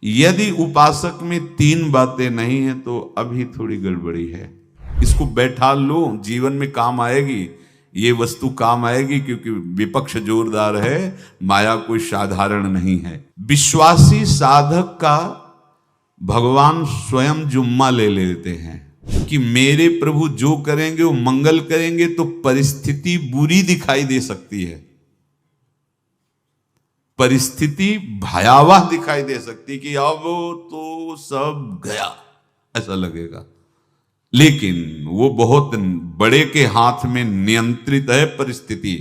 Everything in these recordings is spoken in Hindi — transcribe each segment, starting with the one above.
यदि उपासक में 3 बातें नहीं है तो अभी थोड़ी गड़बड़ी है। इसको बैठा लो, जीवन में काम आएगी, ये वस्तु काम आएगी, क्योंकि विपक्ष जोरदार है, माया कोई साधारण नहीं है। विश्वासी साधक का भगवान स्वयं जुम्मा ले लेते हैं कि मेरे प्रभु जो करेंगे वो मंगल करेंगे। तो परिस्थिति बुरी दिखाई दे सकती है, परिस्थिति भयावह दिखाई दे सकती कि अब तो सब गया, ऐसा लगेगा। लेकिन वो बहुत बड़े के हाथ में नियंत्रित है परिस्थिति।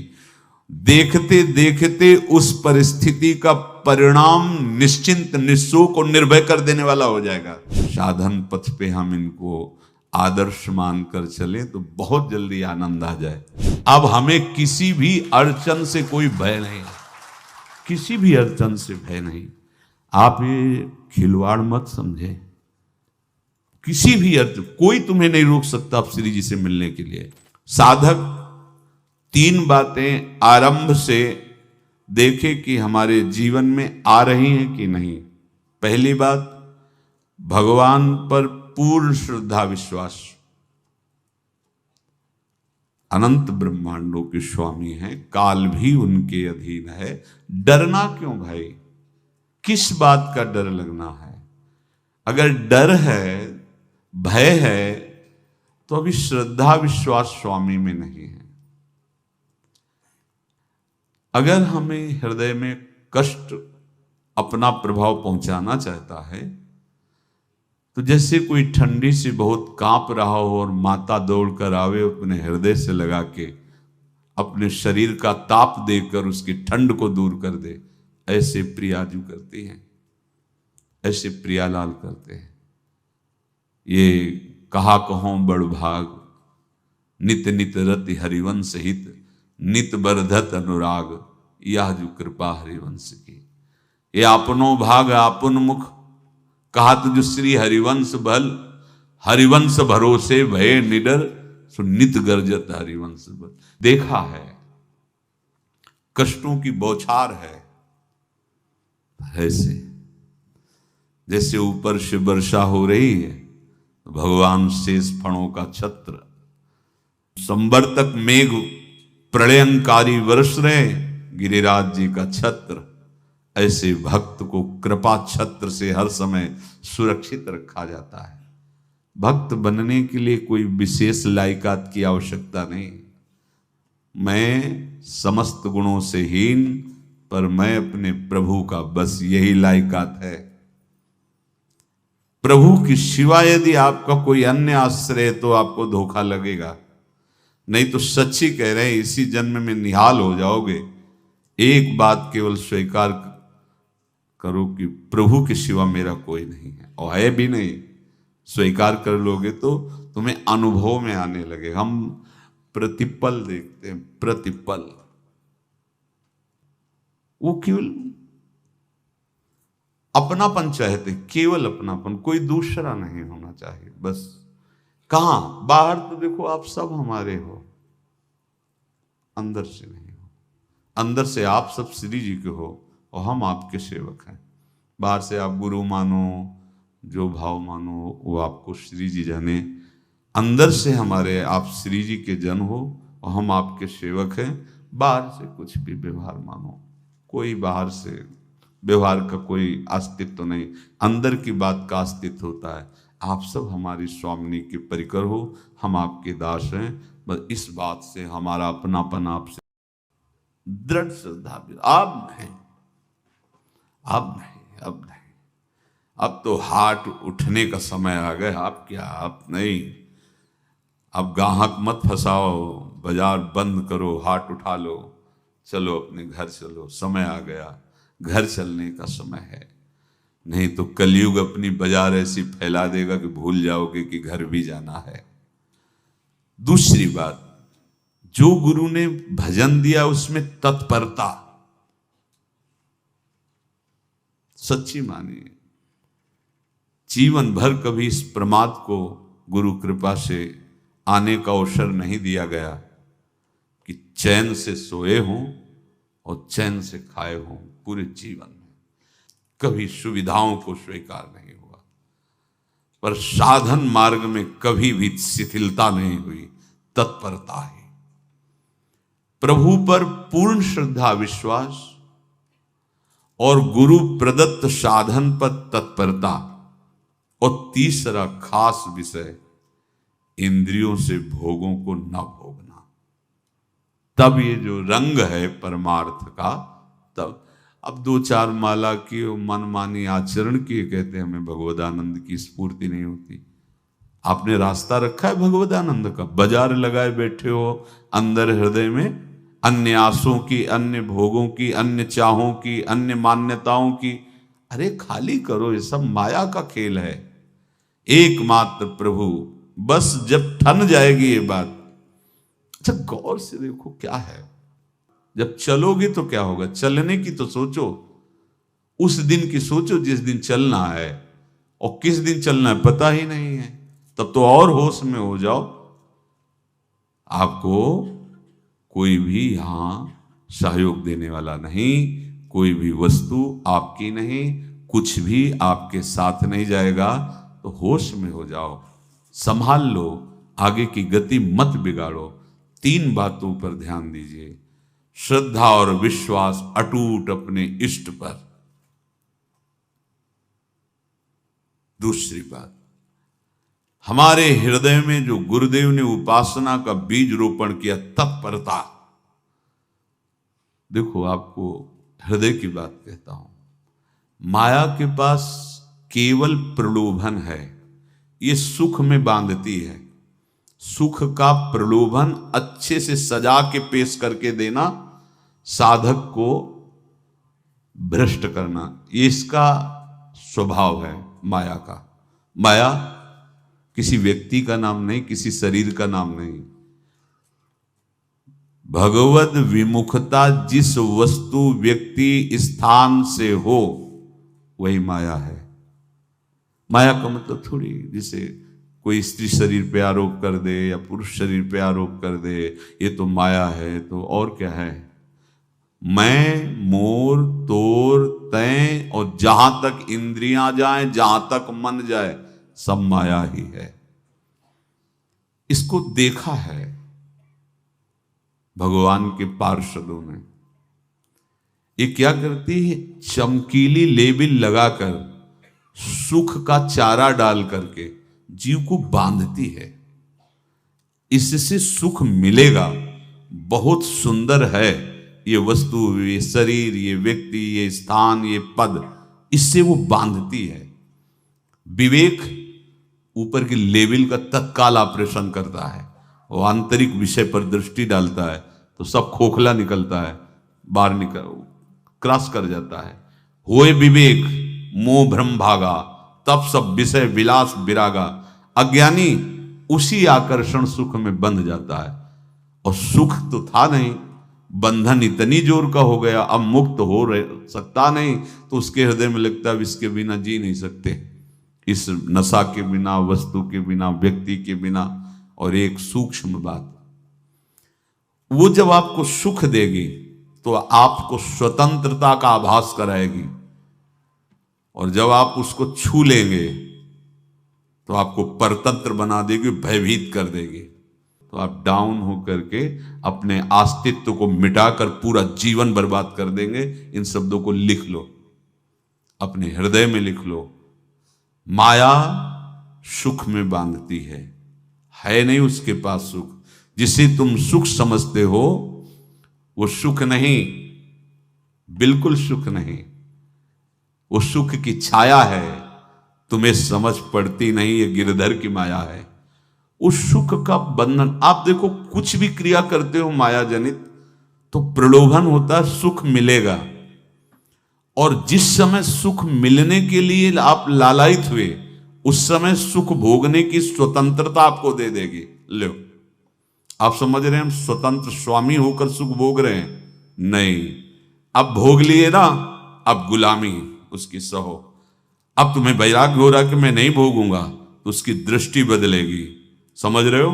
देखते देखते उस परिस्थिति का परिणाम निश्चिंत, निःशोक और निर्भय कर देने वाला हो जाएगा। साधन पथ पे हम इनको आदर्श मानकर चले तो बहुत जल्दी आनंद आ जाए। अब हमें किसी भी अड़चन से कोई भय नहीं, किसी भी अड़चन से भय नहीं। आप ये खिलवाड़ मत समझे, किसी भी अर्थ कोई तुम्हें नहीं रोक सकता आप श्री जी से मिलने के लिए। साधक 3 बातें आरंभ से देखे कि हमारे जीवन में आ रही हैं कि नहीं। पहली बात, भगवान पर पूर्ण श्रद्धा विश्वास। अनंत ब्रह्मांडों के स्वामी हैं, काल भी उनके अधीन है। डरना क्यों भाई, किस बात का डर लगना है? अगर डर है, भय है, तो अभी श्रद्धा विश्वास स्वामी में नहीं है। अगर हमें हृदय में कष्ट अपना प्रभाव पहुंचाना चाहता है तो जैसे कोई ठंडी से बहुत कांप रहा हो और माता दौड़कर आवे, अपने हृदय से लगा के अपने शरीर का ताप देकर उसकी ठंड को दूर कर दे, ऐसे प्रियाजू करती हैं, ऐसे प्रियालाल करते हैं। ये कहा कहो बड़ भाग, नित नित रति हरिवंश हित, नित बरधत अनुराग, यह जो कृपा हरिवंश की। ये अपनो भाग आपन मुख, कहा तुझ श्री हरिवंश बल, हरिवंश भरोसे भय निडर, सो नित गर्जत हरिवंश बल। देखा है, कष्टों की बौछार है, ऐसे जैसे ऊपर से वर्षा हो रही है, भगवान शेष फणों का छत्र, संवर्तक मेघ प्रलयंकारी वर्ष रहे, गिरिराज जी का छत्र। ऐसे भक्त को कृपा छत्र से हर समय सुरक्षित रखा जाता है। भक्त बनने के लिए कोई विशेष लायकात की आवश्यकता नहीं। मैं समस्त गुणों से हीन, पर मैं अपने प्रभु का, बस यही लायकात है। प्रभु की सिवा यदि आपका कोई अन्य आश्रय तो आपको धोखा लगेगा। नहीं तो सच्ची कह रहे हैं, इसी जन्म में निहाल हो जाओगे। एक बात केवल स्वीकार करो कि प्रभु के सिवा मेरा कोई नहीं है, और है भी नहीं। स्वीकार कर लोगे तो तुम्हें अनुभव में आने लगे। हम प्रतिपल देखते हैं, प्रतिपल, वो केवल अपनापन चाहते, केवल अपनापन, कोई दूसरा नहीं होना चाहिए। बस कहां बाहर तो देखो आप सब हमारे हो, अंदर से नहीं हो। अंदर से आप सब श्री जी के हो और हम आपके सेवक हैं। बाहर से आप गुरु मानो, जो भाव मानो, वो आपको श्री जी जाने। अंदर से हमारे आप श्री जी के जन हो और हम आपके सेवक हैं। बाहर से कुछ भी व्यवहार मानो, कोई बाहर से व्यवहार का कोई अस्तित्व नहीं, अंदर की बात का अस्तित्व होता है। आप सब हमारी स्वामिनी के परिकर हो, हम आपके दास हैं। बस इस बात से हमारा अपनापन आपसे दृढ़ श्रद्धा। अब नहीं, अब नहीं, अब नहीं, अब तो हाथ उठने का समय आ गया। आप क्या, आप नहीं, अब गाहक मत फंसाओ, बाजार बंद करो, हाथ उठा लो, चलो अपने घर चलो। समय आ गया, घर चलने का समय है। नहीं तो कलयुग अपनी बाजार ऐसी फैला देगा कि भूल जाओगे कि घर भी जाना है। दूसरी बात, जो गुरु ने भजन दिया उसमें तत्परता सच्ची मानिए। जीवन भर कभी इस प्रमाद को गुरु कृपा से आने का अवसर नहीं दिया गया कि चैन से सोए हों और चैन से खाए हों पूरे जीवन में। कभी सुविधाओं को स्वीकार नहीं हुआ, पर साधन मार्ग में कभी भी शिथिलता नहीं हुई, तत्परता है। प्रभु पर पूर्ण श्रद्धा विश्वास और गुरु प्रदत्त साधन पर तत्परता, और तीसरा खास विषय इंद्रियों से भोगों को न भोगना। तब ये जो रंग है परमार्थ का, तब अब 2-4 माला की मनमानी आचरण किए कहते हैं हमें भगवदानंद की स्फूर्ति नहीं होती। आपने रास्ता रखा है भगवदानंद का, बाजार लगाए बैठे हो अंदर हृदय में, अन्य आसों की, अन्य भोगों की, अन्य चाहों की, अन्य मान्यताओं की। अरे खाली करो, ये सब माया का खेल है। एकमात्र प्रभु, बस जब ठन जाएगी ये बात। अच्छा गौर से देखो क्या है, जब चलोगे तो क्या होगा, चलने की तो सोचो, उस दिन की सोचो जिस दिन चलना है, और किस दिन चलना है पता ही नहीं है, तब तो और होश में हो जाओ। आपको कोई भी यहां सहयोग देने वाला नहीं, कोई भी वस्तु आपकी नहीं, कुछ भी आपके साथ नहीं जाएगा। तो होश में हो जाओ, संभाल लो, आगे की गति मत बिगाड़ो। 3 बातों पर ध्यान दीजिए, श्रद्धा और विश्वास अटूट अपने इष्ट पर। दूसरी बात, हमारे हृदय में जो गुरुदेव ने उपासना का बीज रोपण किया, तत्परता। देखो आपको हृदय की बात कहता हूं, माया के पास केवल प्रलोभन है, ये सुख में बांधती है। सुख का प्रलोभन अच्छे से सजा के पेश करके देना, साधक को भ्रष्ट करना, ये इसका स्वभाव है माया का। माया किसी व्यक्ति का नाम नहीं, किसी शरीर का नाम नहीं। भगवद विमुखता जिस वस्तु व्यक्ति स्थान से हो वही माया है। माया का मतलब थोड़ी जिसे कोई स्त्री शरीर पे आरोप कर दे या पुरुष शरीर पे आरोप कर दे, ये तो माया है, तो और क्या है। मैं, मोर, तोर, तय और जहां तक इंद्रियां जाएं, जहां तक मन जाए, सब माया ही है। इसको देखा है भगवान के पार्षदों ने। ये क्या करती है, चमकीली लेबिल लगाकर, सुख का चारा डाल करके जीव को बांधती है। इससे सुख मिलेगा, बहुत सुंदर है ये वस्तु, ये शरीर, ये व्यक्ति, ये स्थान, ये पद, इससे वो बांधती है। विवेक ऊपर की लेवल का तत्काल ऑपरेशन करता है, वो आंतरिक विषय पर दृष्टि डालता है तो सब खोखला निकलता है, बाहर निकल क्रॉस कर जाता है। होए विवेक मोह भ्रम भागा, तब सब विषय विलास विरागा। अज्ञानी उसी आकर्षण सुख में बंध जाता है, और सुख तो था नहीं, बंधन इतनी जोर का हो गया, अब मुक्त हो सकता नहीं, तो उसके हृदय में लगता है इसके बिना जी नहीं सकते, इस नशा के बिना, वस्तु के बिना, व्यक्ति के बिना। और एक सूक्ष्म बात, वो जब आपको सुख देगी तो आपको स्वतंत्रता का आभास कराएगी, और जब आप उसको छू लेंगे तो आपको परतंत्र बना देगी, भयभीत कर देगी। तो आप डाउन होकर के अपने अस्तित्व को मिटाकर पूरा जीवन बर्बाद कर देंगे। इन शब्दों को लिख लो, अपने हृदय में लिख लो। माया सुख में बांधती है नहीं उसके पास सुख। जिसे तुम सुख समझते हो वो सुख नहीं, बिल्कुल सुख नहीं, वो सुख की छाया है, तुम्हें समझ पड़ती नहीं, ये गिरधर की माया है। उस सुख का बंधन, आप देखो कुछ भी क्रिया करते हो माया जनित तो प्रलोभन होता है, सुख मिलेगा, और जिस समय सुख मिलने के लिए आप लालायित हुए, उस समय सुख भोगने की स्वतंत्रता आपको दे देगी। लो, आप समझ रहे हैं हम स्वतंत्र स्वामी होकर सुख भोग रहे हैं? नहीं, अब भोग लिए ना, अब गुलामी उसकी सहो। अब तुम्हें वैराग्य हो रहा कि मैं नहीं भोगूंगा, तो उसकी दृष्टि बदलेगी। समझ रहे हो?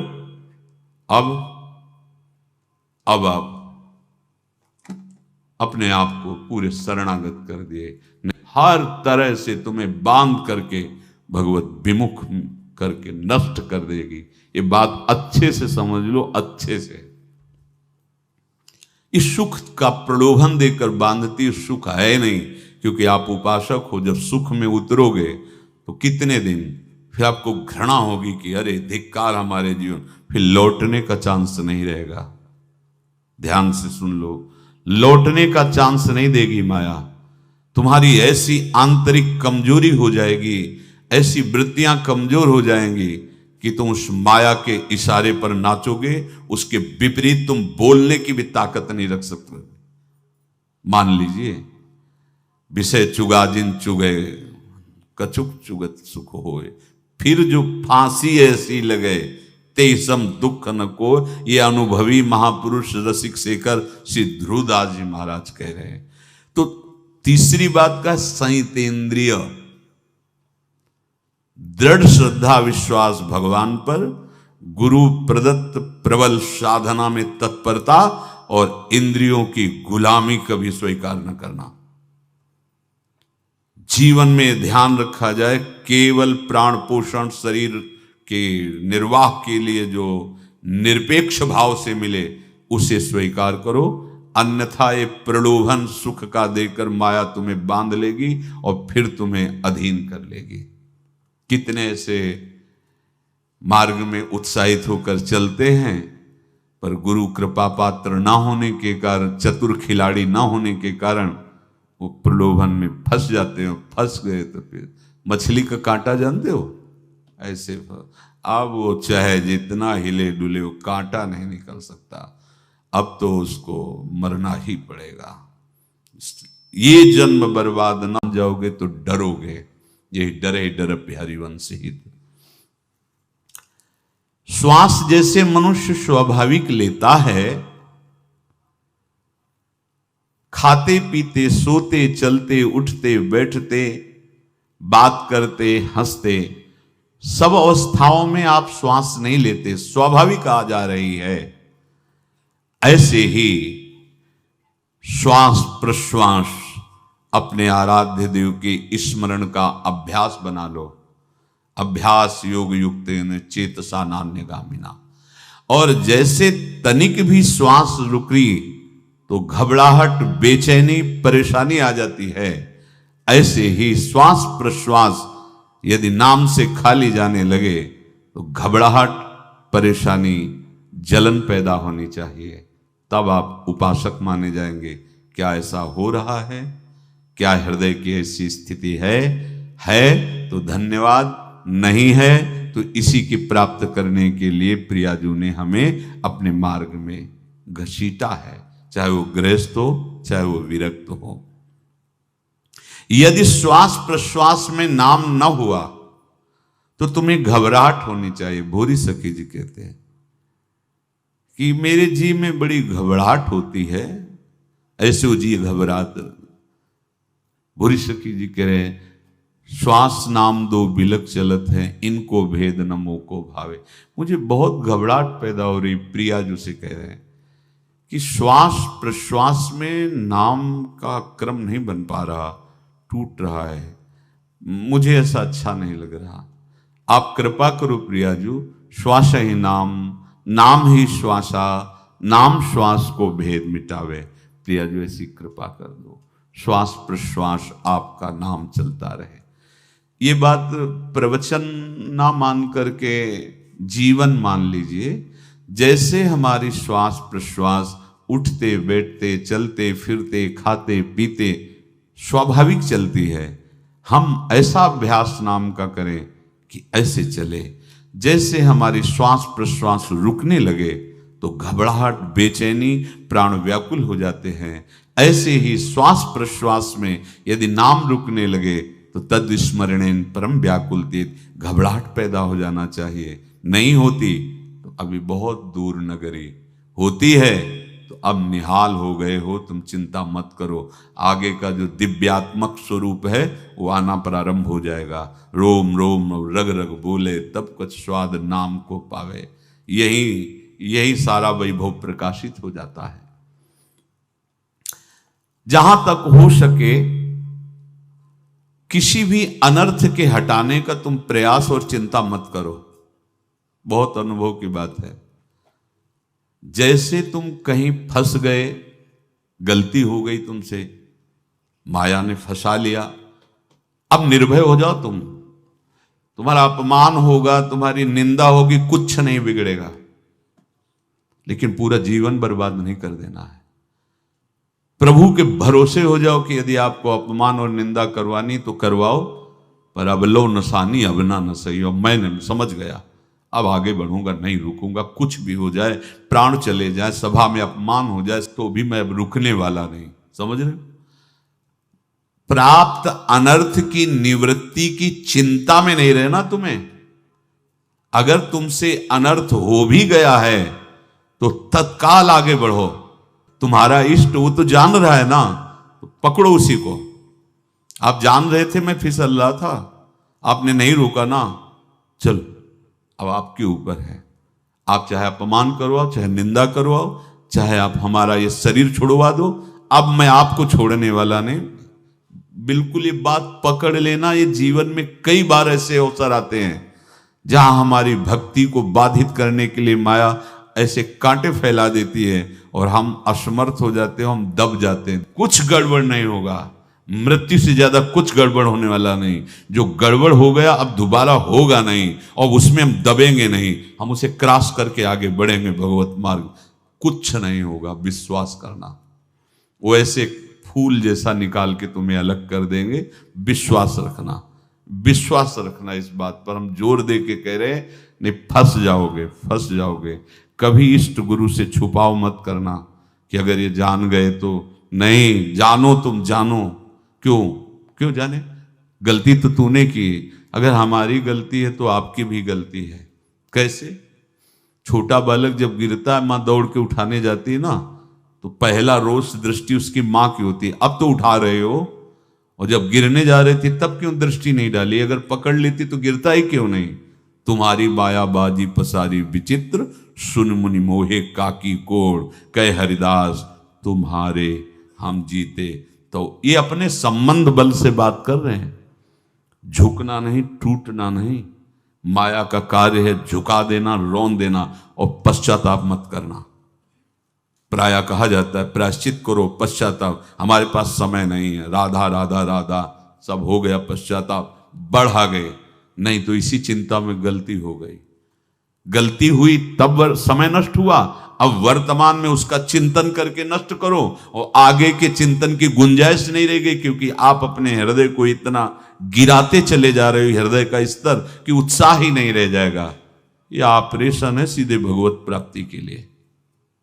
अब आप अपने आप को पूरे शरणागत कर दिए। हर तरह से तुम्हें बांध करके भगवत विमुख करके नष्ट कर देगी। ये बात अच्छे से समझ लो, अच्छे से। इस सुख का प्रलोभन देकर बांधती सुख है नहीं, क्योंकि आप उपासक हो। जब सुख में उतरोगे तो कितने दिन फिर आपको घृणा होगी कि अरे धिक्कार हमारे जीवन, फिर लौटने का चांस नहीं रहेगा। ध्यान से सुन लो, लौटने का चांस नहीं देगी माया। तुम्हारी ऐसी आंतरिक कमजोरी हो जाएगी, ऐसी वृत्तियां कमजोर हो जाएंगी कि तुम उस माया के इशारे पर नाचोगे, उसके विपरीत तुम बोलने की भी ताकत नहीं रख सकते। मान लीजिए, विषय चुगा जिन चुगे, कछुक चुगत सुख होए, फिर जो फांसी ऐसी लगे ते सम दुख न को। ये अनुभवी महापुरुष रसिक शेखर श्री ध्रुवदास जी महाराज कह रहे हैं। तो तीसरी बात का संयतेंद्रिय, दृढ़ श्रद्धा विश्वास भगवान पर, गुरु प्रदत्त प्रबल साधना में तत्परता, और इंद्रियों की गुलामी कभी स्वीकार न करना। जीवन में ध्यान रखा जाए, केवल प्राण पोषण शरीर के निर्वाह के लिए जो निरपेक्ष भाव से मिले उसे स्वीकार करो, अन्यथा ये प्रलोभन सुख का देकर माया तुम्हें बांध लेगी और फिर तुम्हें अधीन कर लेगी। कितने ऐसे मार्ग में उत्साहित होकर चलते हैं, पर गुरु कृपा पात्र ना होने के कारण, चतुर खिलाड़ी ना होने के कारण वो प्रलोभन में फंस जाते हैं। फंस गए तो फिर मछली का कांटा जानते हो, ऐसे अब वो चाहे जितना हिले डुले वो कांटा नहीं निकल सकता, अब तो उसको मरना ही पड़ेगा। ये जन्म बर्बाद ना जाओगे तो डरोगे, ये डरे डर हरिवंश हित। श्वास जैसे मनुष्य स्वाभाविक लेता है, खाते पीते सोते चलते उठते बैठते बात करते हंसते, सब अवस्थाओं में आप श्वास नहीं लेते, स्वाभाविक आ जा रही है। ऐसे ही श्वास प्रश्वास अपने आराध्य देव के स्मरण का अभ्यास बना लो। अभ्यास योग युक्तेन चेतसा नान्यगामिना। और जैसे तनिक भी श्वास रुकी तो घबराहट, बेचैनी, परेशानी आ जाती है, ऐसे ही श्वास प्रश्वास यदि नाम से खाली जाने लगे तो घबराहट, परेशानी, जलन पैदा होनी चाहिए। तब आप उपासक माने जाएंगे। क्या ऐसा हो रहा है? क्या हृदय की ऐसी स्थिति है तो धन्यवाद, नहीं है तो इसी की प्राप्त करने के लिए प्रियाजू ने हमें अपने मार्ग में घसीटा है, चाहे वो गृहस्थ हो चाहे वो विरक्त हो। यदि श्वास प्रश्वास में नाम न हुआ तो तुम्हें घबराहट होनी चाहिए। भूरी सखी जी कहते हैं कि मेरे जी में बड़ी घबराहट होती है, ऐसे वो जी घबरात। भूरी सखी जी कह रहे हैं, श्वास नाम दो बिलक चलत है, इनको भेद न मोको भावे। मुझे बहुत घबराहट पैदा हो रही। प्रियाजू से कह रहे हैं कि श्वास प्रश्वास में नाम का क्रम नहीं बन पा रहा, टूट रहा है, मुझे ऐसा अच्छा नहीं लग रहा। आप कृपा करो प्रियाजू, श्वास ही नाम, नाम ही श्वासा, नाम श्वास को भेद मिटावे। प्रियाजू ऐसी कृपा कर दो, श्वास प्रश्वास आपका नाम चलता रहे। ये बात प्रवचन ना मान करके जीवन मान लीजिए। जैसे हमारी श्वास प्रश्वास उठते बैठते चलते फिरते खाते पीते स्वाभाविक चलती है, हम ऐसा अभ्यास नाम का करें कि ऐसे चले। जैसे हमारी श्वास प्रश्वास रुकने लगे तो घबराहट, बेचैनी, प्राण व्याकुल हो जाते हैं, ऐसे ही श्वास प्रश्वास में यदि नाम रुकने लगे तो तद स्मरणेन परम व्याकुल तीत, घबराहट पैदा हो जाना चाहिए। नहीं होती तो अभी बहुत दूर नगरी, होती है तो अब निहाल हो गए हो, तुम चिंता मत करो। आगे का जो दिव्यात्मक स्वरूप है वो आना प्रारंभ हो जाएगा। रोम रोम रग रग बोले तब कुछ स्वाद नाम को पावे। यही सारा वैभव प्रकाशित हो जाता है। जहां तक हो सके किसी भी अनर्थ के हटाने का तुम प्रयास और चिंता मत करो। बहुत अनुभव की बात है। जैसे तुम कहीं फंस गए, गलती हो गई तुमसे, माया ने फंसा लिया, अब निर्भय हो जाओ तुम। तुम्हारा अपमान होगा, तुम्हारी निंदा होगी, कुछ नहीं बिगड़ेगा, लेकिन पूरा जीवन बर्बाद नहीं कर देना है। प्रभु के भरोसे हो जाओ कि यदि आपको अपमान और निंदा करवानी तो करवाओ, पर अब लो नसानी अब ना न सही। और मैंने समझ गया, अब आगे बढ़ूंगा, नहीं रुकूंगा। कुछ भी हो जाए, प्राण चले जाए, सभा में अपमान हो जाए, तो भी मैं अब रुकने वाला नहीं। समझ रहे हो? प्राप्त अनर्थ की निवृत्ति की चिंता में नहीं रहना तुम्हें। अगर तुमसे अनर्थ हो भी गया है तो तत्काल आगे बढ़ो। तुम्हारा इष्ट वो तो जान रहा है ना, तो पकड़ो उसी को। आप जान रहे थे मैं फिसल रहा था, आपने नहीं रोका ना, चलो अब आपके ऊपर है। आप चाहे अपमान करवाओ, चाहे निंदा करवाओ, चाहे आप हमारा ये शरीर छुड़वा दो, अब मैं आपको छोड़ने वाला नहीं। बिल्कुल ये बात पकड़ लेना। ये जीवन में कई बार ऐसे अवसर आते हैं जहां हमारी भक्ति को बाधित करने के लिए माया ऐसे कांटे फैला देती है और हम असमर्थ हो जाते हैं, हम दब जाते हैं। कुछ गड़बड़ नहीं होगा, मृत्यु से ज्यादा कुछ गड़बड़ होने वाला नहीं। जो गड़बड़ हो गया अब दोबारा होगा नहीं, और उसमें हम दबेंगे नहीं, हम उसे क्रॉस करके आगे बढ़ेंगे भगवत मार्ग। कुछ नहीं होगा, विश्वास करना। वो ऐसे फूल जैसा निकाल के तुम्हें अलग कर देंगे। विश्वास रखना, विश्वास रखना। इस बात पर हम जोर दे के कह रहे हैं, नहीं फंस जाओगे, फंस जाओगे। कभी इष्ट गुरु से छुपाओ मत करना कि अगर ये जान गए तो। नहीं, जानो, तुम जानो। क्यों जाने? गलती तो तूने की। अगर हमारी गलती है तो आपकी भी गलती है। कैसे? छोटा बालक जब गिरता है, मां दौड़ के उठाने जाती है ना, तो पहला रोष दृष्टि उसकी मां की होती है। अब तो उठा रहे हो, और जब गिरने जा रहे थे तब क्यों दृष्टि नहीं डाली? अगर पकड़ लेती तो गिरता ही क्यों नहीं? तुम्हारी मायाबाजी पसारी विचित्र, सुन मुनि मोहे काकी कोड़, कह हरिदास तुम्हारे हम जीते। तो ये अपने संबंध बल से बात कर रहे हैं। झुकना नहीं, टूटना नहीं। माया का कार्य है झुका देना, रौन देना, और पश्चाताप मत करना। प्राय कहा जाता है प्रायश्चित करो, पश्चाताप। हमारे पास समय नहीं है। राधा राधा राधा सब हो गया, पश्चाताप बढ़ा गए। नहीं तो इसी चिंता में गलती हो गई। गलती हुई तब समय नष्ट हुआ, अब वर्तमान में उसका चिंतन करके नष्ट करो, और आगे के चिंतन की गुंजाइश नहीं रह गई, क्योंकि आप अपने हृदय को इतना गिराते चले जा रहे हो, हृदय का स्तर, कि उत्साह ही नहीं रह जाएगा। यह ऑपरेशन है सीधे भगवत प्राप्ति के लिए।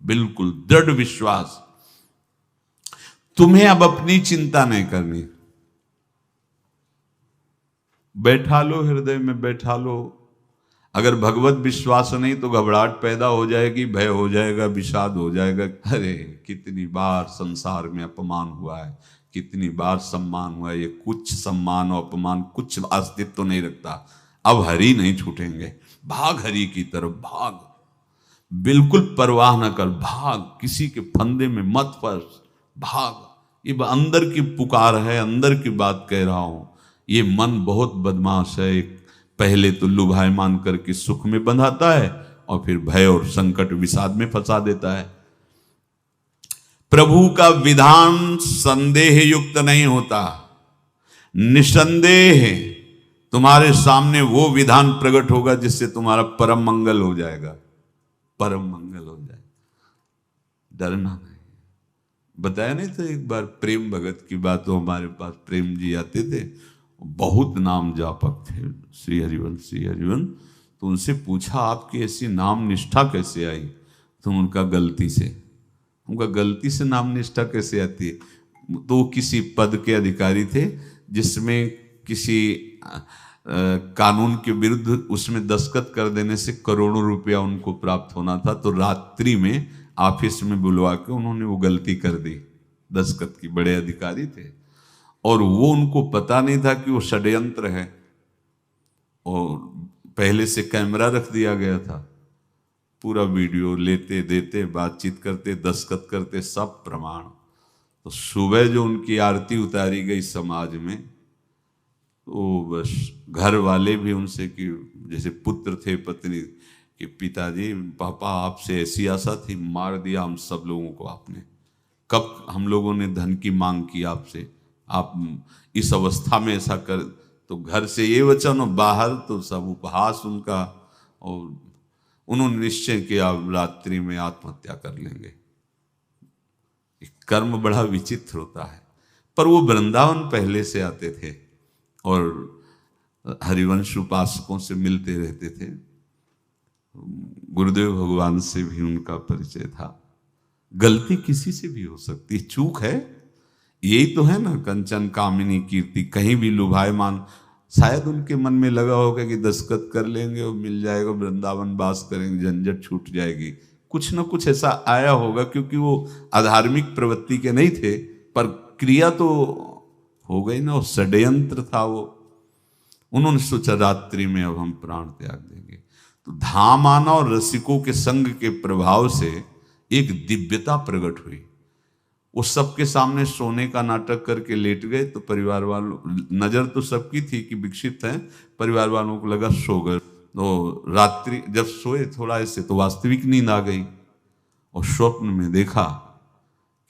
बिल्कुल दृढ़ विश्वास। तुम्हें अब अपनी चिंता नहीं करनी। बैठा लो, हृदय में बैठा लो। अगर भगवत विश्वास नहीं तो घबराहट पैदा हो जाएगी, भय हो जाएगा, विषाद हो जाएगा। अरे कितनी बार संसार में अपमान हुआ है, कितनी बार सम्मान हुआ है। ये कुछ सम्मान और अपमान कुछ अस्तित्व तो नहीं रखता। अब हरि नहीं छूटेंगे। भाग हरि की तरफ, भाग। बिल्कुल परवाह न कर, भाग। किसी के फंदे में मत फंस, भाग। ये अंदर की पुकार है, अंदर की बात कह रहा हूं। ये मन बहुत बदमाश है। पहले तो लुभायमान करके सुख में बंधाता है, और फिर भय और संकट विषाद में फंसा देता है। प्रभु का विधान संदेह युक्त नहीं होता। निसंदेह तुम्हारे सामने वो विधान प्रकट होगा जिससे तुम्हारा परम मंगल हो जाएगा, परम मंगल हो जाए। डरना नहीं। बताया नहीं तो एक बार प्रेम भगत की बात। तो हमारे पास प्रेम जी आते थे, बहुत नाम जापक थे, श्री हरिवंश। तो उनसे पूछा आपकी ऐसी नाम निष्ठा कैसे आई? तो उनका गलती से। उनका गलती से नाम निष्ठा कैसे आती है? तो वो किसी पद के अधिकारी थे जिसमें किसी कानून के विरुद्ध उसमें दस्तखत कर देने से करोड़ों रुपया उनको प्राप्त होना था। तो रात्रि में ऑफिस में बुलवा के उन्होंने वो गलती कर दी। दस्तखत की बड़े अधिकारी थे, और वो उनको पता नहीं था कि वो षड्यंत्र है, और पहले से कैमरा रख दिया गया था। पूरा वीडियो लेते देते, बातचीत करते, दस्तखत करते, सब प्रमाण। तो सुबह जो उनकी आरती उतारी गई समाज में, तो बस घर वाले भी उनसे कि जैसे पुत्र थे पत्नी कि पिताजी पापा आपसे ऐसी आशा थी, मार दिया हम सब लोगों को आपने, कब हम लोगों ने धन की मांग की आपसे, आप इस अवस्था में ऐसा कर। तो घर से ये वचन और बाहर तो सब उपहास उनका, और उन्होंने निश्चय किया रात्रि में आत्महत्या कर लेंगे। कर्म बड़ा विचित्र होता है। पर वो वृंदावन पहले से आते थे और हरिवंश उपासकों से मिलते रहते थे, गुरुदेव भगवान से भी उनका परिचय था। गलती किसी से भी हो सकती है, चूक है, यही तो है ना, कंचन कामिनी कीर्ति कहीं भी लुभायमान। शायद उनके मन में लगा होगा कि दस्तखत कर लेंगे और मिल जाएगा, वृंदावन वास करेंगे, झंझट छूट जाएगी, कुछ ना कुछ ऐसा आया होगा, क्योंकि वो अधार्मिक प्रवृत्ति के नहीं थे, पर क्रिया तो हो गई ना, वो षड्यंत्र था वो। उन्होंने सोचा रात्रि में अब हम प्राण त्याग देंगे। तो धाम आना और रसिकों के संग के प्रभाव से एक दिव्यता प्रकट हुई। वो सबके सामने सोने का नाटक करके लेट गए, तो परिवार वालों, नजर तो सबकी थी कि विक्षिप्त हैं, परिवार वालों को लगा सो गए। तो रात्रि जब सोए थोड़ा ऐसे, तो वास्तविक नींद आ गई और स्वप्न में देखा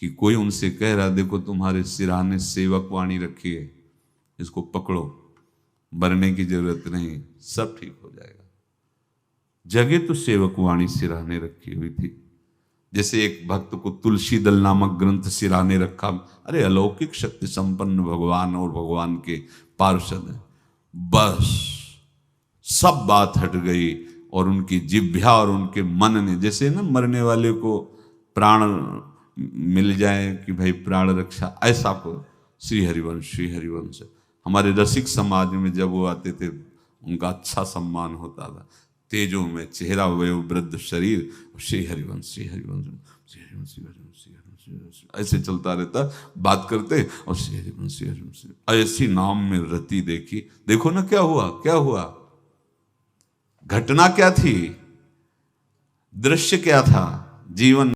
कि कोई उनसे कह रहा, देखो तुम्हारे सिरहाने सेवक वाणी रखी है, इसको पकड़ो, मरने की जरूरत नहीं, सब ठीक हो जाएगा। जगह तो सेवक वाणी सिरहाने रखी हुई थी, जैसे एक भक्त को तुलसी दल नामक ग्रंथ सिरहाने रखा। अरे अलौकिक शक्ति संपन्न भगवान और भगवान के पार्षद हैं। बस सब बात हट गई और उनकी जिह्वा और उनके मन ने, जैसे ना मरने वाले को प्राण मिल जाए कि भाई प्राण रक्षा, ऐसा को श्री हरिवंश हमारे रसिक समाज में जब वो आते थे उनका अच्छा सम्मान होता था। तेजो में चेहरा, वयो वृद्ध शरीर, श्री हरिवंश ऐसे चलता रहता, बात करते और श्री हरिवंश ऐसी नाम में रति देखी। देखो ना क्या हुआ, घटना क्या थी, दृश्य क्या था, जीवन